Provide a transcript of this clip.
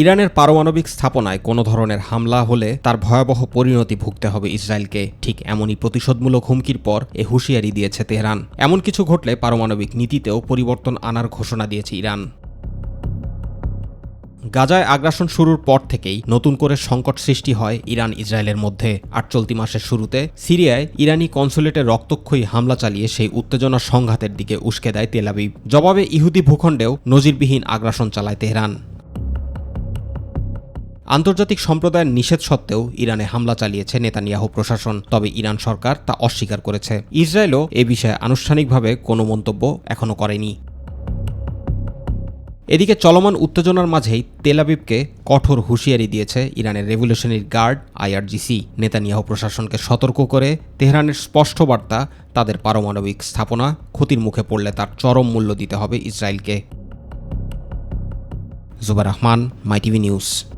ইরানের পারমাণবিক স্থাপনায় কোনো ধরনের হামলা হলে তার ভয়াবহ পরিণতি ভুগতে হবে ইসরায়েলকে। ঠিক এমনই প্রতিশোধমূলক হুমকির পর এ হুঁশিয়ারি দিয়েছে তেহরান। এমন কিছু ঘটলে পারমাণবিক নীতিতেও পরিবর্তন আনার ঘোষণা দিয়েছে ইরান। গাজায় আগ্রাসন শুরুর পর থেকেই নতুন করে সংকট সৃষ্টি হয় ইরান ইসরায়েলের মধ্যে। আর চলতি মাসের শুরুতে সিরিয়ায় ইরানি কনসুলেটে রক্তক্ষয়ী হামলা চালিয়ে সেই উত্তেজনার সংঘাতের দিকে উস্কে দেয় তেল আবিব। জবাবে ইহুদি ভূখণ্ডেও নজিরবিহীন আগ্রাসন চালায় তেহরান। আন্তর্জাতিক সম্প্রদায়ের নিষেধ সত্ত্বেও ইরানে হামলা চালিয়েছে নেতানিয়াহু প্রশাসন, তবে ইরান সরকার তা অস্বীকার করেছে। ইসরায়েলও এ বিষয়ে আনুষ্ঠানিকভাবে কোনো মন্তব্য এখনও করেনি। এদিকে চলমান উত্তেজনার মাঝেই তেল আবিবকে কঠোর হুঁশিয়ারি দিয়েছে ইরানের রেভলিউশনারি গার্ড IRGC। নেতানিয়াহু প্রশাসনকে সতর্ক করে তেহরানের স্পষ্ট বার্তা, তাদের পারমাণবিক স্থাপনা ক্ষতির মুখে পড়লে তার চরম মূল্য দিতে হবে ইসরায়েলকে। জুবাইর রহমান, মাই টিভি নিউজ।